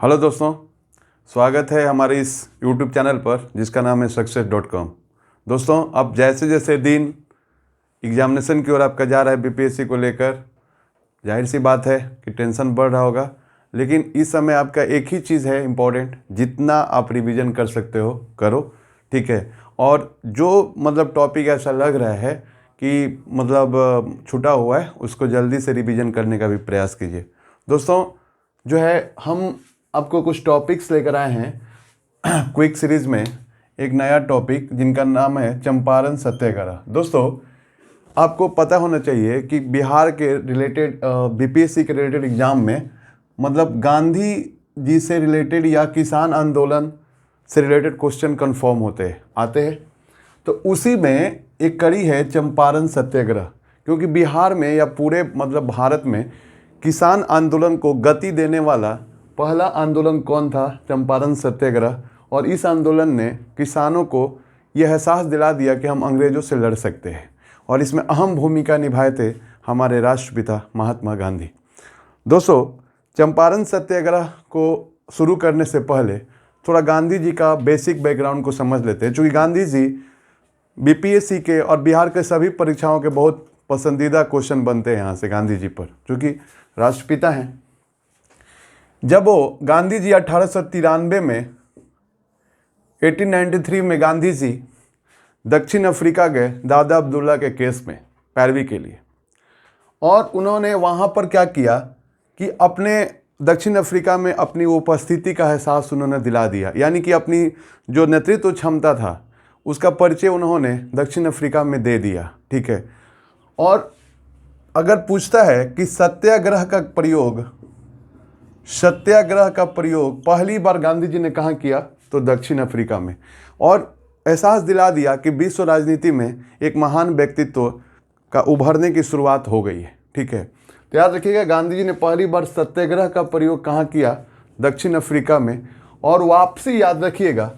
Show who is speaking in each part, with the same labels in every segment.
Speaker 1: Hello दोस्तों, स्वागत है हमारे इस YouTube चैनल पर जिसका नाम है success.com। दोस्तों, अब जैसे जैसे दिन एग्जामिनेशन की ओर आपका जा रहा है बीपीएससी को लेकर, जाहिर सी बात है कि टेंशन बढ़ रहा होगा। लेकिन इस समय आपका एक ही चीज़ है इम्पोर्टेंट, जितना आप रिवीजन कर सकते हो करो, ठीक है। और जो टॉपिक ऐसा लग रहा है कि छूटा हुआ है, उसको जल्दी से रिवीजन करने का भी प्रयास कीजिए। दोस्तों, जो है हम आपको कुछ टॉपिक्स लेकर आए हैं क्विक सीरीज में, एक नया टॉपिक जिनका नाम है चंपारण सत्याग्रह। दोस्तों, आपको पता होना चाहिए कि बिहार के रिलेटेड बीपीएससी के रिलेटेड एग्जाम में गांधी जी से रिलेटेड या किसान आंदोलन से रिलेटेड क्वेश्चन कन्फर्म आते हैं। तो उसी में एक कड़ी है चंपारण सत्याग्रह, क्योंकि बिहार में या पूरे भारत में किसान आंदोलन को गति देने वाला पहला आंदोलन कौन था? चंपारण सत्याग्रह। और इस आंदोलन ने किसानों को यह एहसास दिला दिया कि हम अंग्रेज़ों से लड़ सकते हैं, और इसमें अहम भूमिका निभाए थे हमारे राष्ट्रपिता महात्मा गांधी। दोस्तों, चंपारण सत्याग्रह को शुरू करने से पहले थोड़ा गांधी जी का बेसिक बैकग्राउंड को समझ लेते हैं, क्योंकि गांधी जी बीपीएससी के और बिहार के सभी परीक्षाओं के बहुत पसंदीदा क्वेश्चन बनते हैं यहाँ से गांधी जी पर, क्योंकि राष्ट्रपिता हैं। जब वो गांधी जी 1893 में 1893 में गांधी जी दक्षिण अफ्रीका गए दादा अब्दुल्ला के केस में पैरवी के लिए, और उन्होंने वहाँ पर क्या किया कि अपने दक्षिण अफ्रीका में अपनी उपस्थिति का एहसास उन्होंने दिला दिया, यानी कि अपनी जो नेतृत्व क्षमता था उसका परिचय उन्होंने दक्षिण अफ्रीका में दे दिया, ठीक है। और अगर पूछता है कि सत्याग्रह का प्रयोग पहली बार गांधी जी ने कहाँ किया, तो दक्षिण अफ्रीका में, और एहसास दिला दिया कि विश्व राजनीति में एक महान व्यक्तित्व का उभरने की शुरुआत हो गई है, ठीक है। तो याद रखिएगा, गांधी जी ने पहली बार सत्याग्रह का प्रयोग कहाँ किया? दक्षिण अफ्रीका में। और वापसी याद रखिएगा,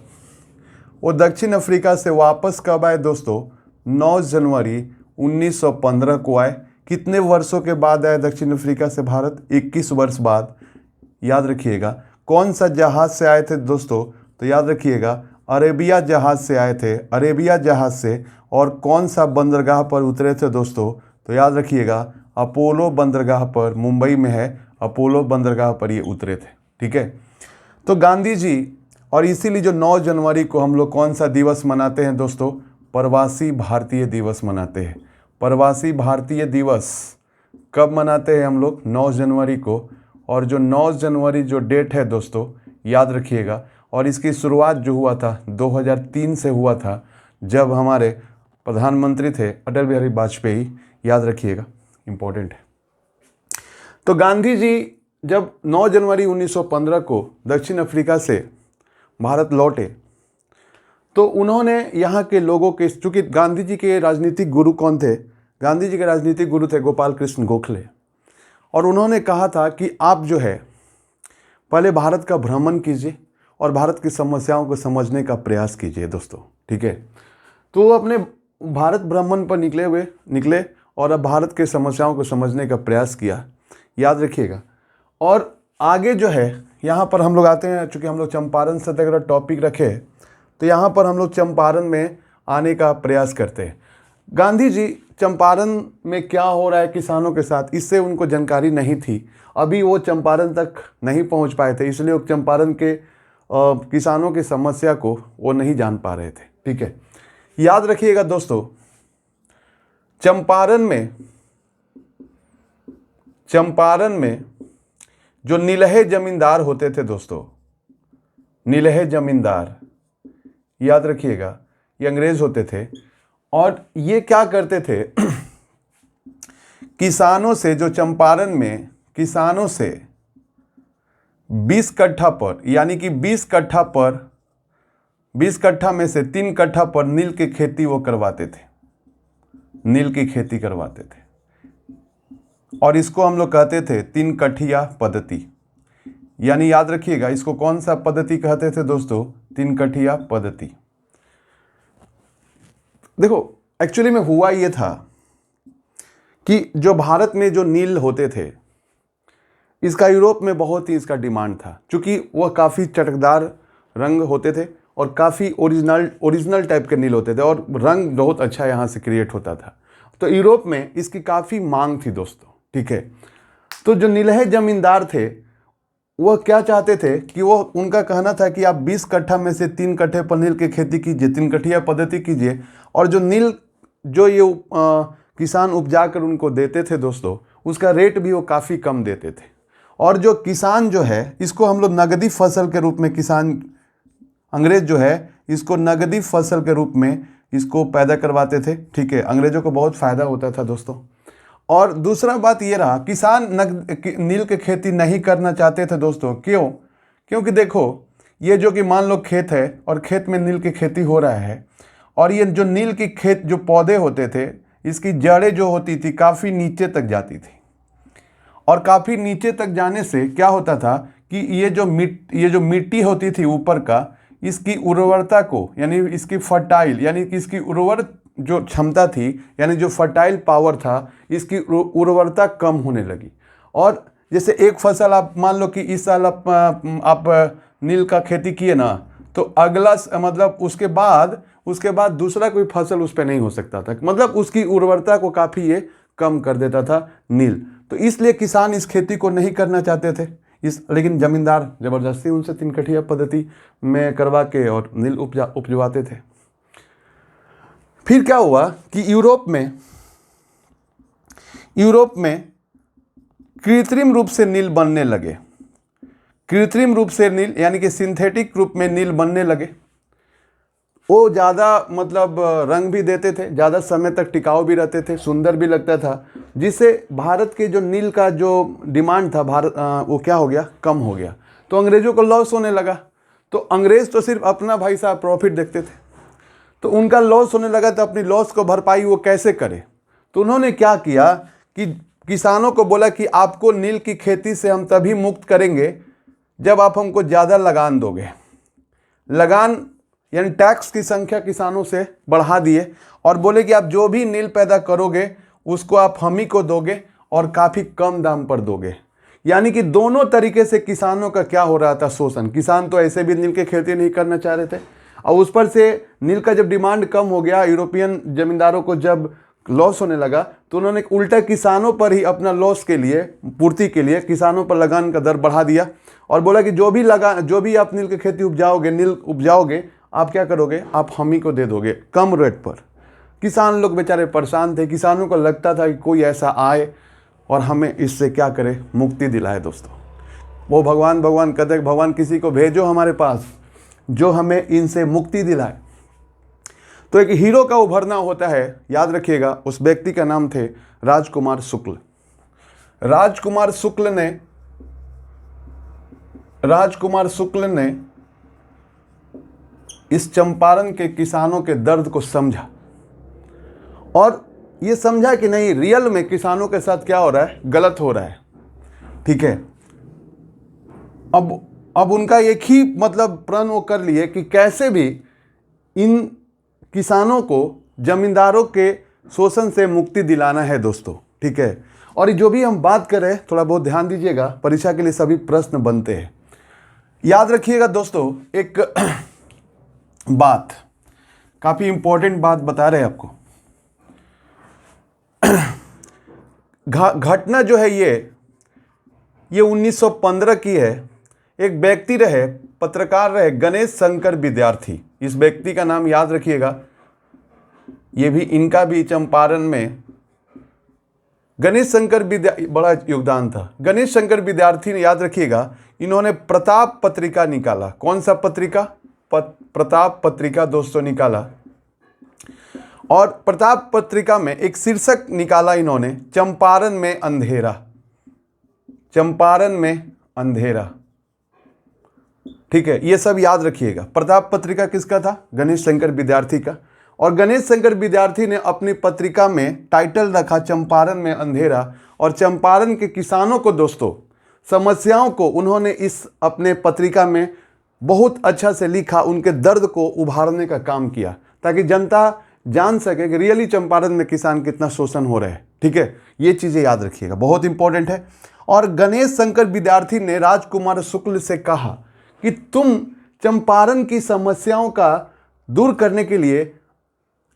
Speaker 1: वो दक्षिण अफ्रीका से वापस कब आए दोस्तों? 9 जनवरी 1915 को आए। कितने वर्षों के बाद आए दक्षिण अफ्रीका से भारत? 21 वर्ष बाद। याद रखिएगा, कौन सा जहाज़ से आए थे दोस्तों? तो याद रखिएगा, अरेबिया जहाज़ से आए थे, अरेबिया जहाज़ से। और कौन सा बंदरगाह पर उतरे थे दोस्तों? तो याद रखिएगा, अपोलो बंदरगाह पर, मुंबई में है अपोलो बंदरगाह पर ये उतरे थे, ठीक है। तो गांधी जी, और इसीलिए जो 9 जनवरी को हम लोग कौन सा दिवस मनाते हैं दोस्तों? प्रवासी भारतीय दिवस मनाते हैं। प्रवासी भारतीय दिवस कब मनाते हैं हम लोग? 9 जनवरी को। और जो 9 जनवरी जो डेट है दोस्तों, याद रखिएगा, और इसकी शुरुआत जो हुआ था 2003 से हुआ था, जब हमारे प्रधानमंत्री थे अटल बिहारी वाजपेयी। याद रखिएगा, इम्पोर्टेंट है। तो गांधी जी जब 9 जनवरी 1915 को दक्षिण अफ्रीका से भारत लौटे, तो उन्होंने यहाँ के लोगों के, चूँकि गांधी जी के राजनीतिक गुरु कौन थे? गांधी जी के राजनीतिक गुरु थे गोपाल कृष्ण गोखले। और उन्होंने कहा था कि आप जो है पहले भारत का भ्रमण कीजिए और भारत की समस्याओं को समझने का प्रयास कीजिए दोस्तों, ठीक है। तो वो अपने भारत भ्रमण पर निकले और अब भारत के समस्याओं को समझने का प्रयास किया। याद रखिएगा। और आगे जो है यहाँ पर हम लोग आते हैं, चूँकि हम लोग चंपारण सत्याग्रह टॉपिक रखे, तो यहाँ पर हम लोग चंपारण में आने का प्रयास करते हैं। गांधी जी चंपारण में क्या हो रहा है किसानों के साथ, इससे उनको जानकारी नहीं थी। अभी वो चंपारण तक नहीं पहुंच पाए थे, इसलिए वो चंपारण के किसानों की समस्या को वो नहीं जान पा रहे थे, ठीक है। याद रखिएगा दोस्तों, चंपारण में जो नीलहे जमींदार होते थे दोस्तों, नीलहे जमींदार, याद रखिएगा, ये अंग्रेज होते थे। और ये क्या करते थे? किसानों से, जो चंपारण में किसानों से 20 कट्ठा पर, यानी कि 20 कट्ठा में से 3 कट्ठा पर नील की खेती वो करवाते थे, नील की खेती करवाते थे। और इसको हम लोग कहते थे 3 कट्ठिया पद्धति। यानी याद रखिएगा, इसको कौन सा पद्धति कहते थे दोस्तों? 3 कट्ठिया पद्धति। देखो, एक्चुअली में हुआ ये था कि जो भारत में जो नील होते थे, इसका यूरोप में बहुत ही इसका डिमांड था, क्योंकि वह काफ़ी चटकदार रंग होते थे और काफ़ी ओरिजिनल टाइप के नील होते थे और रंग बहुत अच्छा यहाँ से क्रिएट होता था। तो यूरोप में इसकी काफ़ी मांग थी दोस्तों, ठीक है। तो जो नीलहे जमींदार थे वह क्या चाहते थे कि वो, उनका कहना था कि आप 20 कट्ठा में से 3 कट्ठे पर नील की खेती कीजिए, 3 कट्ठिया पद्धति कीजिए, और जो नील जो ये किसान उपजा कर उनको देते थे दोस्तों, उसका रेट भी वो काफ़ी कम देते थे। और जो किसान जो है इसको हम लोग नगदी फसल के रूप में, किसान अंग्रेज जो है इसको नगदी फसल के रूप में इसको पैदा करवाते थे, ठीक है। अंग्रेजों को बहुत फ़ायदा होता था दोस्तों। और दूसरा बात ये रहा, किसान नील की खेती नहीं करना चाहते थे दोस्तों। क्यों? क्योंकि देखो, ये जो कि मान लो खेत है और खेत में नील की खेती हो रहा है, और ये जो नील की खेत जो पौधे होते थे, इसकी जड़ें जो होती थी काफ़ी नीचे तक जाती थी, और काफ़ी नीचे तक जाने से क्या होता था कि ये जो मिट्टी होती थी ऊपर का, इसकी उर्वरता को, यानी इसकी फर्टाइल, यानी कि इसकी उर्वर जो क्षमता थी, यानी जो फर्टाइल पावर था, इसकी उर्वरता कम होने लगी। और जैसे एक फसल आप मान लो कि इस साल आप नील का खेती किए ना, तो अगला मतलब उसके बाद दूसरा कोई फसल उस पर नहीं हो सकता था, मतलब उसकी उर्वरता को काफ़ी ये कम कर देता था नील। तो इसलिए किसान इस खेती को नहीं करना चाहते थे, लेकिन जमींदार ज़बरदस्ती उनसे 3 कट्ठिया पद्धति में करवा के और नील उपजवाते थे। फिर क्या हुआ कि यूरोप में कृत्रिम रूप से नील बनने लगे। कृत्रिम रूप से नील यानी कि सिंथेटिक रूप में नील बनने लगे। वो ज़्यादा मतलब रंग भी देते थे, ज़्यादा समय तक टिकाऊ भी रहते थे, सुंदर भी लगता था, जिससे भारत के जो नील का जो डिमांड था वो क्या हो गया, कम हो गया। तो अंग्रेज़ों को लॉस होने लगा। तो अंग्रेज़ तो सिर्फ अपना भाई साहब प्रॉफिट देखते थे, तो उनका लॉस होने लगा। तो अपनी लॉस को भरपाई वो कैसे करे? तो उन्होंने क्या किया कि किसानों को बोला कि आपको नील की खेती से हम तभी मुक्त करेंगे जब आप हमको ज़्यादा लगान दोगे। लगान यानी टैक्स की संख्या किसानों से बढ़ा दिए और बोले कि आप जो भी नील पैदा करोगे उसको आप हम ही को दोगे और काफ़ी कम दाम पर दोगे। यानी कि दोनों तरीके से किसानों का क्या हो रहा था, शोषण। किसान तो ऐसे भी नील की खेती नहीं करना चाह रहे थे, और उस पर से नील का जब डिमांड कम हो गया, यूरोपियन जमींदारों को जब लॉस होने लगा, तो उन्होंने उल्टा किसानों पर ही अपना लॉस के लिए, पूर्ति के लिए किसानों पर लगान का दर बढ़ा दिया और बोला कि जो भी आप नील की खेती नील उपजाओगे, आप क्या करोगे, आप हम ही को दे दोगे कम रेट पर। किसान लोग बेचारे परेशान थे। किसानों को लगता था कि कोई ऐसा आए और हमें इससे क्या करे, मुक्ति दिलाए दोस्तों। वो भगवान कहते हैं, भगवान किसी को भेजो हमारे पास जो हमें इनसे मुक्ति दिलाए। तो एक हीरो का उभरना होता है, याद रखिएगा। उस व्यक्ति का नाम थे राजकुमार शुक्ल। राजकुमार शुक्ल ने इस चंपारण के किसानों के दर्द को समझा और ये समझा कि नहीं, रियल में किसानों के साथ क्या हो रहा है, गलत हो रहा है, ठीक है। अब उनका एक ही मतलब प्रण वो कर लिए कि कैसे भी इन किसानों को जमींदारों के शोषण से मुक्ति दिलाना है दोस्तों, ठीक है। और जो भी हम बात कर रहे हैं, थोड़ा बहुत ध्यान दीजिएगा, परीक्षा के लिए सभी प्रश्न बनते हैं। याद रखिएगा दोस्तों, एक बात, काफ़ी इंपॉर्टेंट बात बता रहे हैं आपको। घटना जो है ये 1915 की है। एक व्यक्ति रहे, पत्रकार रहे, गणेश शंकर विद्यार्थी। इस व्यक्ति का नाम याद रखिएगा। ये भी, इनका भी चंपारण में गणेश शंकर बड़ा योगदान था। गणेश शंकर विद्यार्थी ने, याद रखिएगा, इन्होंने प्रताप पत्रिका निकाला। कौन सा पत्रिका? प्रताप पत्रिका दोस्तों निकाला। और प्रताप पत्रिका में एक शीर्षक निकाला इन्होंने, चंपारण में अंधेरा। चंपारण में अंधेरा, ठीक है। ये सब याद रखिएगा। प्रताप पत्रिका किसका था? गणेश शंकर विद्यार्थी का। और गणेश शंकर विद्यार्थी ने अपनी पत्रिका में टाइटल रखा चंपारण में अंधेरा। और चंपारण के किसानों को दोस्तों, समस्याओं को उन्होंने इस अपने पत्रिका में बहुत अच्छा से लिखा, उनके दर्द को उभारने का काम किया, ताकि जनता जान सके कि रियली चंपारण में किसान कितना शोषण हो रहा है, ठीक है। ये चीज़ें याद रखिएगा, बहुत इंपॉर्टेंट है। और गणेश शंकर विद्यार्थी ने राजकुमार शुक्ल से कहा कि तुम चंपारण की समस्याओं का दूर करने के लिए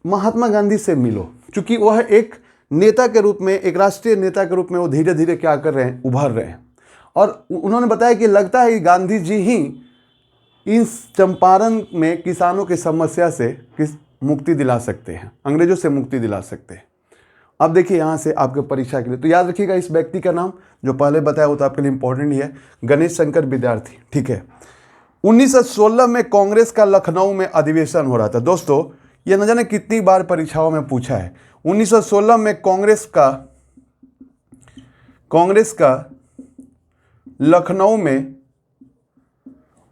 Speaker 1: महात्मा गांधी से मिलो, क्योंकि वह एक नेता के रूप में, एक राष्ट्रीय नेता के रूप में वो धीरे धीरे क्या कर रहे हैं, उभर रहे हैं। और उन्होंने बताया कि लगता है कि गांधी जी ही इस चंपारण में किसानों की समस्या से मुक्ति दिला सकते हैं, अंग्रेजों से मुक्ति दिला सकते हैं। अब देखिए यहाँ से आपके परीक्षा के लिए तो याद रखिएगा इस व्यक्ति का नाम जो पहले बताया वो तो आपके लिए इंपॉर्टेंट ही है, गणेश शंकर विद्यार्थी। ठीक है। 1916 में कांग्रेस का लखनऊ में अधिवेशन हो रहा था। दोस्तों ये न जाने कितनी बार परीक्षाओं में पूछा है। 1916 में कांग्रेस का लखनऊ में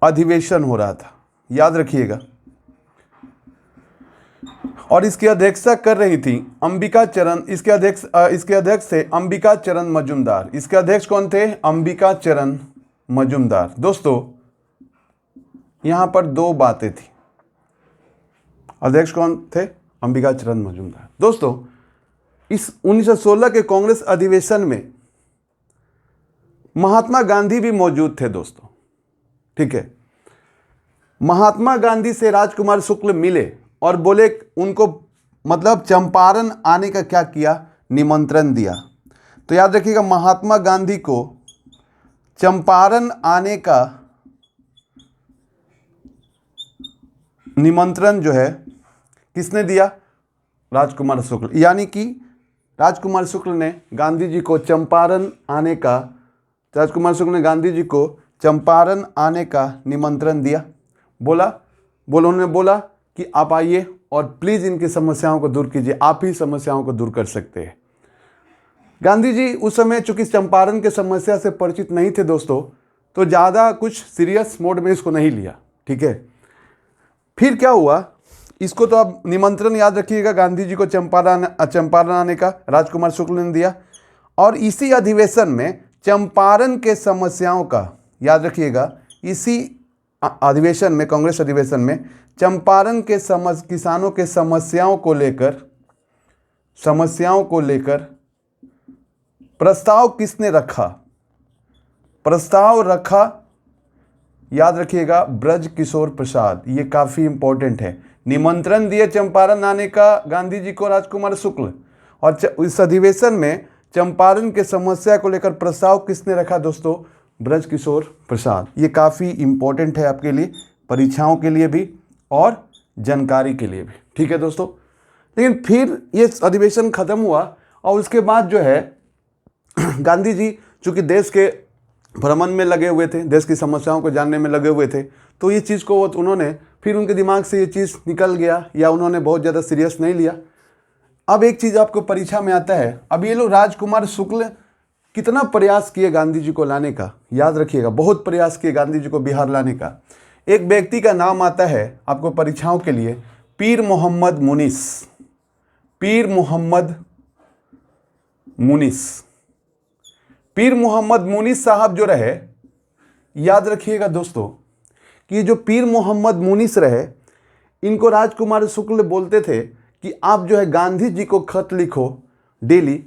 Speaker 1: अधिवेशन हो रहा था, याद रखिएगा। और इसकी अध्यक्षता कर रही थी अंबिका चरण, इसके अध्यक्ष थे अंबिका चरण मजूमदार। इसके अध्यक्ष कौन थे? अंबिका चरण मजूमदार। दोस्तों यहां पर दो बातें थी, अध्यक्ष कौन थे? अंबिका चरण मजूमदार। दोस्तों इस 1916 के कांग्रेस अधिवेशन में महात्मा गांधी भी मौजूद थे दोस्तों। ठीक है। महात्मा गांधी से राजकुमार शुक्ल मिले और बोले, उनको मतलब चंपारण आने का क्या किया? निमंत्रण दिया। तो याद रखिएगा महात्मा गांधी को चंपारण आने का निमंत्रण जो है किसने दिया? राजकुमार शुक्ल। यानी कि राजकुमार शुक्ल ने गांधी जी को चंपारण आने का निमंत्रण दिया। उन्होंने बोला कि आप आइए और प्लीज़ इनकी समस्याओं को दूर कीजिए, आप ही समस्याओं को दूर कर सकते हैं। गांधी जी उस समय चूंकि चंपारण के समस्या से परिचित नहीं थे दोस्तों, तो ज़्यादा कुछ सीरियस मोड में इसको नहीं लिया। ठीक है। फिर क्या हुआ, इसको तो अब निमंत्रण याद रखिएगा गांधी जी को चंपारण आने का राजकुमार शुक्ल ने दिया। और इसी अधिवेशन में चंपारण के समस्याओं का, याद रखिएगा इसी अधिवेशन में, कांग्रेस अधिवेशन में चंपारण के किसानों के समस्याओं को लेकर प्रस्ताव किसने रखा? प्रस्ताव रखा, याद रखिएगा ब्रज किशोर प्रसाद। ये काफ़ी इंपॉर्टेंट है। निमंत्रण दिए चंपारण आने का गांधी जी को राजकुमार शुक्ल, और इस अधिवेशन में चंपारण के समस्या को लेकर प्रस्ताव किसने रखा दोस्तों? ब्रज किशोर प्रसाद। ये काफ़ी इंपॉर्टेंट है आपके लिए, परीक्षाओं के लिए भी और जानकारी के लिए भी। ठीक है दोस्तों। लेकिन फिर ये अधिवेशन खत्म हुआ और उसके बाद जो है गांधी जी चूँकि देश के भ्रमण में लगे हुए थे, देश की समस्याओं को जानने में लगे हुए थे, तो ये चीज़ को उन्होंने फिर उनके दिमाग से ये चीज़ निकल गया या उन्होंने बहुत ज़्यादा सीरियस नहीं लिया। अब एक चीज़ आपको परीक्षा में आता है, अब ये लोग राजकुमार शुक्ल कितना प्रयास किए गांधी जी को लाने का, याद रखिएगा बहुत प्रयास किए गांधी जी को बिहार लाने का। एक व्यक्ति का नाम आता है आपको परीक्षाओं के लिए, पीर मोहम्मद मुनीस। पीर मोहम्मद मुनीस साहब जो रहे, याद रखिएगा दोस्तों कि जो पीर मोहम्मद मुनीस रहे, इनको राजकुमार शुक्ल बोलते थे कि आप जो है गांधी जी को खत लिखो डेली,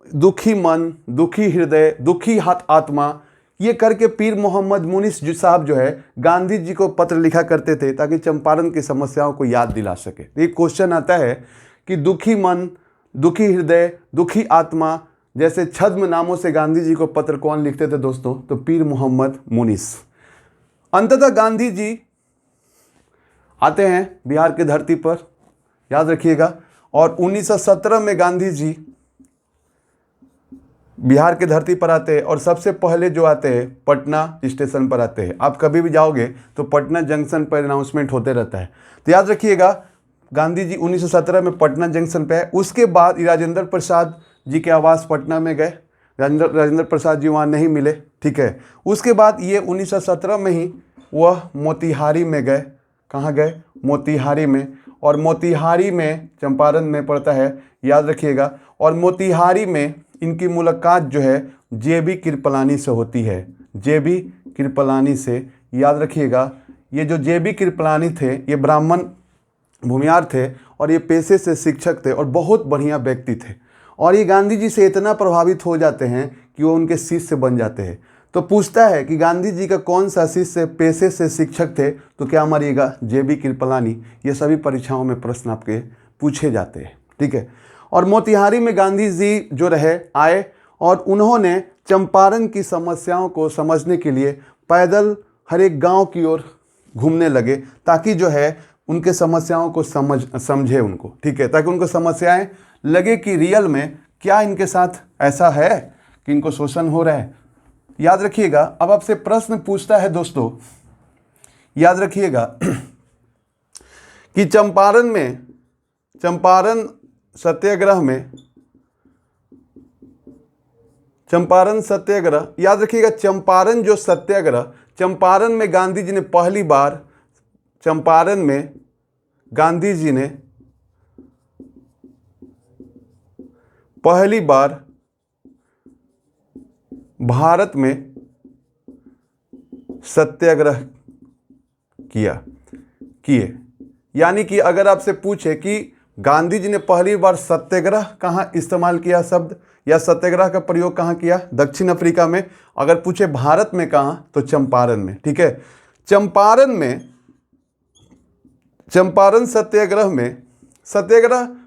Speaker 1: दुखी मन, दुखी हृदय, दुखी आत्मा, ये करके पीर मोहम्मद मुनीस साहब जो है गांधी जी को पत्र लिखा करते थे ताकि चंपारण की समस्याओं को याद दिला सके। एक क्वेश्चन आता है कि दुखी मन, दुखी हृदय, दुखी आत्मा जैसे छद्म नामों से गांधी जी को पत्र कौन लिखते थे दोस्तों? तो पीर मोहम्मद मुनीस। अंततः गांधी जी आते हैं बिहार की धरती पर, याद रखिएगा। और 1917 में गांधी जी बिहार की धरती पर आते हैं और सबसे पहले जो आते हैं पटना स्टेशन पर आते हैं। आप कभी भी जाओगे तो पटना जंक्शन पर अनाउंसमेंट होते रहता है, तो याद रखिएगा गांधी जी 1917 में पटना जंक्शन पे है। उसके बाद राजेंद्र प्रसाद जी के आवास पटना में गए, राजेंद्र प्रसाद जी वहाँ नहीं मिले। ठीक है। उसके बाद ये 1917 में ही वह मोतिहारी में गए। कहाँ गए? मोतिहारी में। और मोतिहारी में चंपारण में पड़ता है, याद रखिएगा। और मोतिहारी में इनकी मुलाकात जो है जेबी कृपलानी से होती है, जेबी कृपलानी से, याद रखिएगा। ये जो जेबी कृपलानी थे ये ब्राह्मण भूमिहार थे और ये पेशे से शिक्षक थे और बहुत बढ़िया व्यक्ति थे। और ये गांधी जी से इतना प्रभावित हो जाते हैं कि वो उनके शिष्य बन जाते हैं। तो पूछता है कि गांधी जी का कौन सा शिष्य पेशे से शिक्षक थे, तो क्या मारिएगा, जेबी कृपलानी। ये सभी परीक्षाओं में प्रश्न आपके पूछे जाते हैं, ठीक है। और मोतिहारी में गांधी जी जो रहे आए और उन्होंने चंपारण की समस्याओं को समझने के लिए पैदल हर एक गांव की ओर घूमने लगे, ताकि जो है उनके समस्याओं को समझे उनको, ठीक है, ताकि उनको समस्याएं लगे कि रियल में क्या इनके साथ ऐसा है कि इनको शोषण हो रहा है। याद रखिएगा, अब आपसे प्रश्न पूछता है दोस्तों, याद रखिएगा कि चंपारण सत्याग्रह, याद रखिएगा, चंपारण में गांधी जी ने पहली बार भारत में सत्याग्रह किए। यानी कि अगर आपसे पूछे कि गांधी जी ने पहली बार सत्याग्रह कहाँ इस्तेमाल किया शब्द, या सत्याग्रह का प्रयोग कहाँ किया, दक्षिण अफ्रीका में। अगर पूछे भारत में कहाँ, तो चंपारण में, ठीक है। चंपारण सत्याग्रह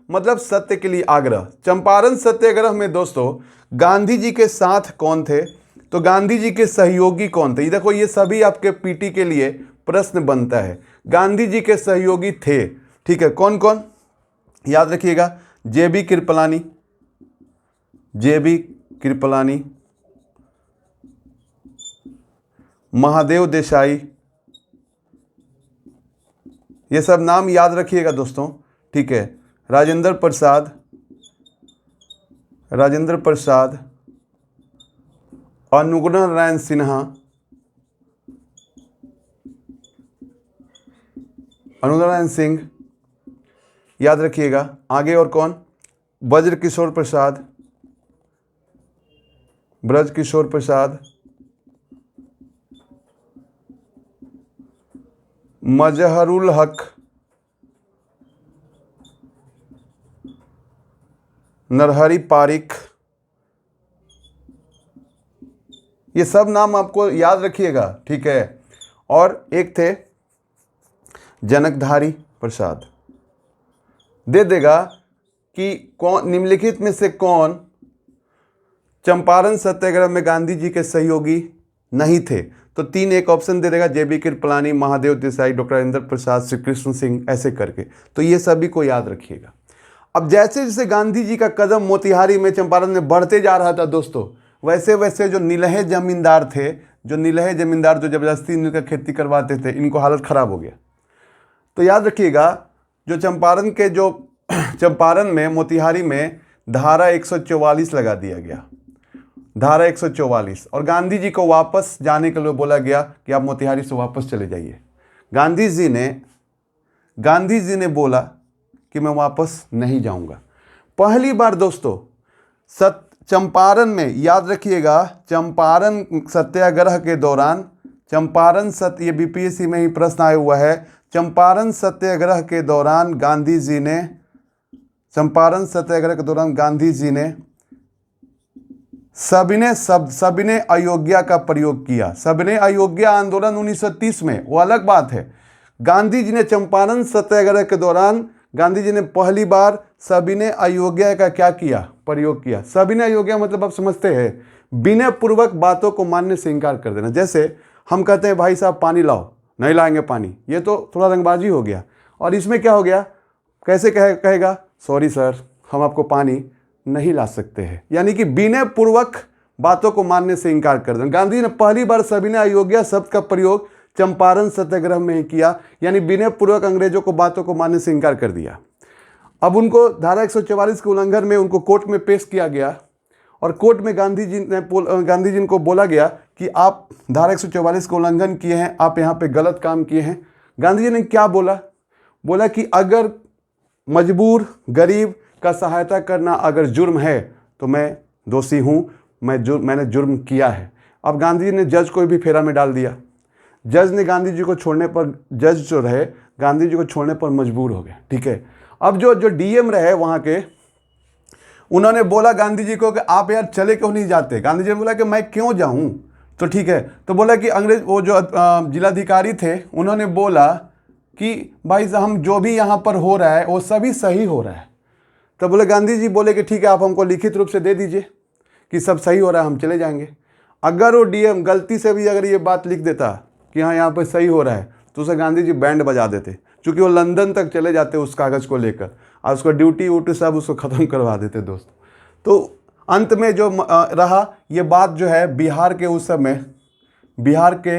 Speaker 1: मतलब सत्य के लिए आग्रह। चंपारण सत्याग्रह में दोस्तों गांधी जी के साथ कौन थे, तो गांधी जी के सहयोगी कौन थे। ये देखो, ये सभी आपके पीटी के लिए प्रश्न बनता है। गांधी जी के सहयोगी थे, ठीक है, कौन कौन, याद रखिएगा, जेबी कृपलानी, महादेव देसाई, ये सब नाम याद रखिएगा दोस्तों, ठीक है। राजेंद्र प्रसाद, अनुग्रह नारायण सिंह, याद रखिएगा। आगे और कौन, ब्रज किशोर प्रसाद, मजहरुल हक, नरहरी पारिक, ये सब नाम आपको याद रखिएगा, ठीक है। और एक थे जनकधारी प्रसाद। दे देगा कि कौन निम्नलिखित में से कौन चंपारण सत्याग्रह में गांधी जी के सहयोगी नहीं थे, तो 3 एक ऑप्शन दे देगा, जेबी कृपलानी, महादेव देसाई, डॉक्टर राजेंद्र प्रसाद, श्री कृष्ण सिंह, ऐसे करके। तो ये सभी को याद रखिएगा। अब जैसे जैसे गांधी जी का कदम मोतिहारी में, चंपारण में बढ़ते जा रहा था दोस्तों, वैसे वैसे जो निलहे जमींदार जो जबरदस्ती इनका खेती करवाते थे, इनको हालत खराब हो गया। तो याद रखिएगा, चंपारण में मोतिहारी में धारा 144 लगा दिया गया, धारा 144, और गांधी जी को वापस जाने के लिए बोला गया कि आप मोतिहारी से वापस चले जाइए। गांधी जी ने बोला कि मैं वापस नहीं जाऊंगा। पहली बार दोस्तों चंपारण में, याद रखिएगा, चंपारण सत्याग्रह के दौरान, ये बीपीएससी में ही प्रश्न आया हुआ है, चंपारण सत्याग्रह के दौरान गांधी जी ने सविनय अयोग्या का प्रयोग किया। सविनय अयोग्या आंदोलन 1930 में, वो अलग बात है। गांधी जी ने चंपारण सत्याग्रह के दौरान गांधी जी ने पहली बार सविनय अयोग्या का क्या किया, प्रयोग किया। सविनय अयोग्या मतलब आप समझते हैं, विनय पूर्वक बातों को मानने से इनकार कर देना। जैसे हम कहते हैं भाई साहब पानी लाओ, नहीं लाएंगे पानी, ये तो थोड़ा रंगबाजी हो गया। और इसमें क्या हो गया, कैसे कहेगा, सॉरी सर, हम आपको पानी नहीं ला सकते हैं। यानी कि विनय पूर्वक बातों को मानने से इनकार कर देना। गांधी जी ने पहली बार सविनय अयोग्या शब्द का प्रयोग चंपारण सत्याग्रह में ही किया, यानी विनय पूर्वक अंग्रेजों को बातों को मानने से इनकार कर दिया। अब उनको धारा 144 के उल्लंघन में उनको कोर्ट में पेश किया गया, और कोर्ट में गांधी जी को बोला गया कि आप धारा 144 का उल्लंघन किए हैं, आप यहाँ पे गलत काम किए हैं। गांधी जी ने क्या बोला कि अगर मजबूर गरीब का सहायता करना अगर जुर्म है तो मैं दोषी हूँ, मैंने जुर्म किया है। अब गांधी जी ने जज को भी फेरा में डाल दिया। जज ने गांधी जी को छोड़ने पर, जज जो रहे गांधी जी को छोड़ने पर मजबूर हो गए, ठीक है। अब जो डीएम रहे वहाँ के, उन्होंने बोला गांधी जी को कि आप यार चले क्यों नहीं जाते। गांधी जी ने बोला कि मैं क्यों जाऊं। तो ठीक है, तो बोला कि अंग्रेज वो जो जिलाधिकारी थे उन्होंने बोला कि भाई साहब हम जो भी यहाँ पर हो रहा है वो सभी सही हो रहा है। तो बोले गांधी जी बोले कि ठीक है, आप हमको लिखित रूप से दे दीजिए कि सब सही हो रहा है, हम चले जाएंगे। अगर वो डीएम गलती से भी अगर ये बात लिख देता कि हाँ यहाँ पर सही हो रहा है, तो उसे गांधी जी बैंड बजा देते, क्योंकि वो लंदन तक चले जाते उस कागज़ को लेकर और उसका ड्यूटी वूटी सब उसको ख़त्म करवा देते दोस्त। तो अंत में जो रहा ये बात जो है, बिहार के उस समय बिहार के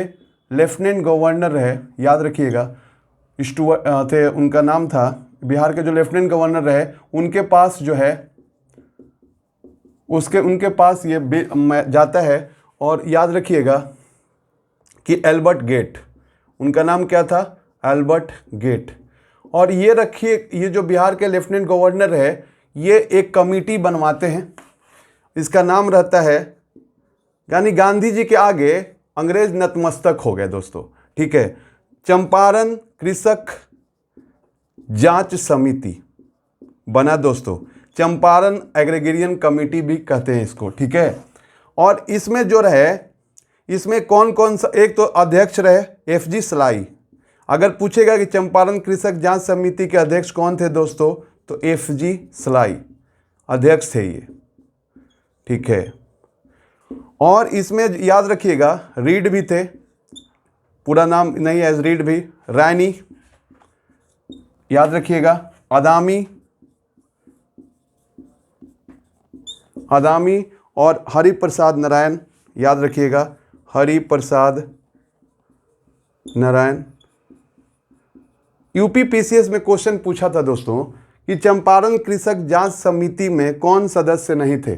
Speaker 1: लेफ्टिनेंट गवर्नर रहे, याद रखिएगा, स्टुअर्ट थे उनका नाम था। बिहार के जो लेफ्टिनेंट गवर्नर रहे उनके पास जो है उनके पास ये जाता है और याद रखिएगा कि एल्बर्ट गेट, उनका नाम क्या था, एल्बर्ट गेट। और ये रखिए, ये जो बिहार के लेफ्टिनेंट गवर्नर है ये एक कमेटी बनवाते हैं, इसका नाम रहता है, यानी गांधी जी के आगे अंग्रेज नतमस्तक हो गए दोस्तों। ठीक है, चंपारण कृषक जांच समिति बना दोस्तों, चंपारण एग्रीगेरियन कमेटी भी कहते हैं इसको। ठीक है, और इसमें जो रहे, इसमें कौन कौन सा, एक तो अध्यक्ष रहे एफजी सलाई। अगर पूछेगा कि चंपारण कृषक जांच समिति के अध्यक्ष कौन थे दोस्तों, तो एफजी सलाई अध्यक्ष थे ये। ठीक है, और इसमें याद रखिएगा रीड भी थे, पूरा नाम नहीं है, रीड भी, रैनी याद रखिएगा, अदामी और हरिप्रसाद नारायण याद रखिएगा, हरिप्रसाद नारायण। यूपीपीसीएस में क्वेश्चन पूछा था दोस्तों कि चंपारण कृषक जांच समिति में कौन सदस्य नहीं थे,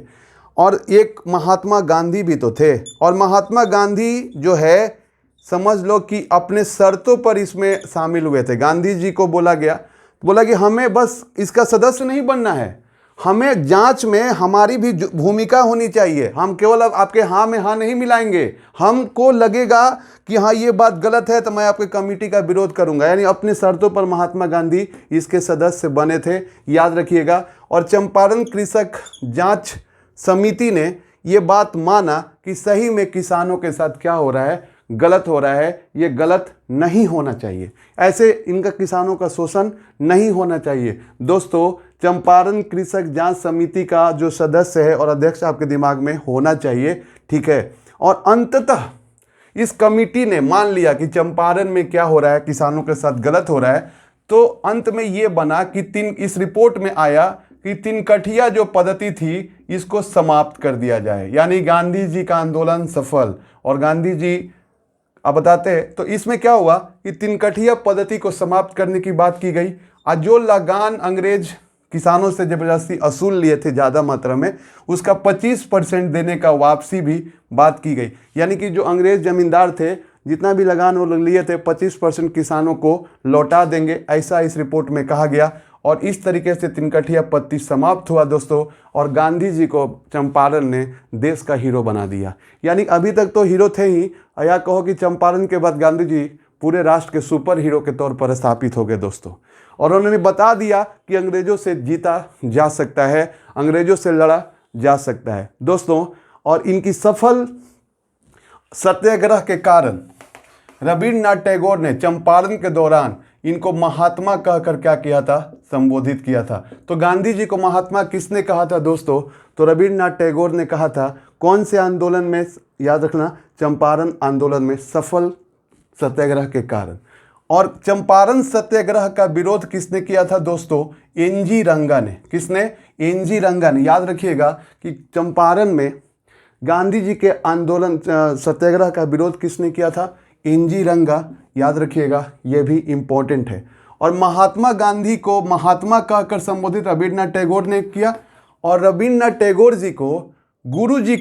Speaker 1: और एक महात्मा गांधी भी तो थे। और महात्मा गांधी जो है समझ लो कि अपने शर्तों पर इसमें शामिल हुए थे। गांधी जी को बोला कि हमें बस इसका सदस्य नहीं बनना है, हमें जांच में हमारी भी भूमिका होनी चाहिए। हम केवल अब आपके हाँ में हाँ नहीं मिलाएंगे, हमको लगेगा कि हाँ ये बात गलत है तो मैं आपके कमेटी का विरोध करूंगा। यानी अपने शर्तों पर महात्मा गांधी इसके सदस्य बने थे, याद रखिएगा। और चंपारण कृषक जांच समिति ने ये बात माना कि सही में किसानों के साथ क्या हो रहा है, गलत हो रहा है, ये गलत नहीं होना चाहिए, ऐसे इनका किसानों का शोषण नहीं होना चाहिए। दोस्तों, चंपारण कृषक जांच समिति का जो सदस्य है और अध्यक्ष आपके दिमाग में होना चाहिए। ठीक है, और अंततः इस कमेटी ने मान लिया कि चंपारण में क्या हो रहा है, किसानों के साथ गलत हो रहा है। तो अंत में ये बना कि इस रिपोर्ट में आया कि तिनकठिया जो पद्धति थी इसको समाप्त कर दिया जाए, यानी गांधी जी का आंदोलन सफल। और गांधी जी अब बताते हैं, तो इसमें क्या हुआ कि तिनकठिया पद्धति को समाप्त करने की बात की गई। और जो लगान अंग्रेज किसानों से जबरदस्ती असूल लिए थे ज़्यादा मात्रा में, उसका 25% देने का वापसी भी बात की गई। यानी कि जो अंग्रेज जमींदार थे जितना भी लगान वो लिए थे 25% किसानों को लौटा देंगे, ऐसा इस रिपोर्ट में कहा गया। और इस तरीके से तिनकठिया पद्धति समाप्त हुआ दोस्तों, और गांधी जी को चंपारण ने देश का हीरो बना दिया। यानी अभी तक तो हीरो थे ही, या कहो कि चंपारण के बाद गांधी जी पूरे राष्ट्र के सुपर हीरो के तौर पर स्थापित हो गए दोस्तों। और उन्होंने बता दिया कि अंग्रेजों से जीता जा सकता है, अंग्रेजों से लड़ा जा सकता है दोस्तों। और इनकी सफल सत्याग्रह के कारण रविन्द्रनाथ टैगोर ने चंपारण के दौरान इनको महात्मा कहकर क्या किया था, संबोधित किया था। तो गांधी जी को महात्मा किसने कहा था दोस्तों, तो रविन्द्रनाथ टैगोर ने कहा था। कौन से आंदोलन में, याद रखना, चंपारण आंदोलन में सफल सत्याग्रह के कारण। और चंपारण सत्याग्रह का विरोध किसने किया था दोस्तों, एनजी रंगा ने। किसने, एनजी रंगा ने। याद रखिएगा कि चंपारण में गांधी जी के आंदोलन सत्याग्रह का विरोध किसने किया था, एनजी रंगा। याद रखिएगा, यह भी इम्पोर्टेंट है। और महात्मा गांधी को महात्मा कहकर संबोधित रविन्द्रनाथ टैगोर ने किया, और रविन्द्रनाथ टैगोर जी को गुरु जी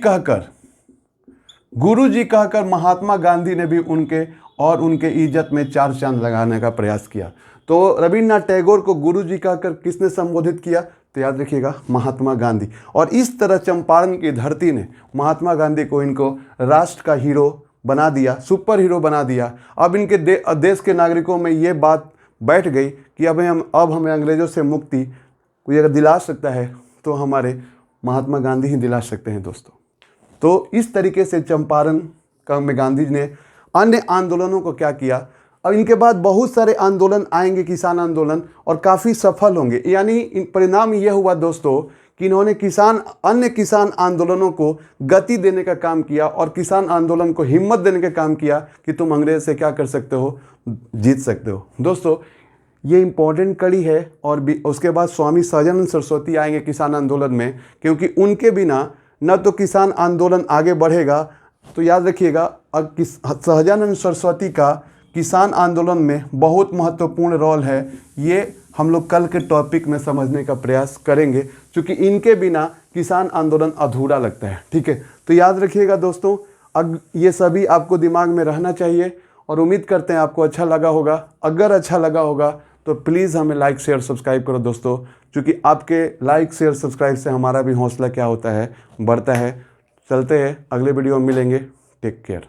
Speaker 1: कहकर महात्मा गांधी ने भी उनके इज्जत में 4 चांद लगाने का प्रयास किया। तो रविन्द्रनाथ टैगोर को गुरु जी कहकर किसने संबोधित किया, तो याद रखिएगा, महात्मा गांधी। और इस तरह चंपारण की धरती ने महात्मा गांधी को इनको राष्ट्र का हीरो बना दिया, सुपर हीरो बना दिया। अब इनके देश के नागरिकों में ये बात बैठ गई कि अब हमें अंग्रेजों से मुक्ति कोई अगर दिला सकता है तो हमारे महात्मा गांधी ही दिला सकते हैं दोस्तों। तो इस तरीके से चंपारण का में गांधी जी ने अन्य आंदोलनों को क्या किया। अब इनके बाद बहुत सारे आंदोलन आएंगे, किसान आंदोलन, और काफ़ी सफल होंगे। यानी परिणाम यह हुआ दोस्तों कि इन्होंने अन्य किसान आंदोलनों को गति देने का काम किया और किसान आंदोलन को हिम्मत देने का काम किया कि तुम अंग्रेज से क्या कर सकते हो, जीत सकते हो। दोस्तों ये इम्पोर्टेंट कड़ी है। और भी उसके बाद स्वामी सहजानंद सरस्वती आएंगे किसान आंदोलन में, क्योंकि उनके बिना न तो किसान आंदोलन आगे बढ़ेगा। तो याद रखिएगा, सहजानंद सरस्वती का किसान आंदोलन में बहुत महत्वपूर्ण रोल है। ये हम लोग कल के टॉपिक में समझने का प्रयास करेंगे, क्योंकि इनके बिना किसान आंदोलन अधूरा लगता है। ठीक है, तो याद रखिएगा दोस्तों, अब ये सभी आपको दिमाग में रहना चाहिए और उम्मीद करते हैं आपको अच्छा लगा होगा। अगर अच्छा लगा होगा तो प्लीज़ हमें लाइक शेयर सब्सक्राइब करो दोस्तों, क्योंकि आपके लाइक शेयर सब्सक्राइब से हमारा भी हौसला क्या होता है, बढ़ता है। चलते हैं, अगले वीडियो में मिलेंगे। Take care.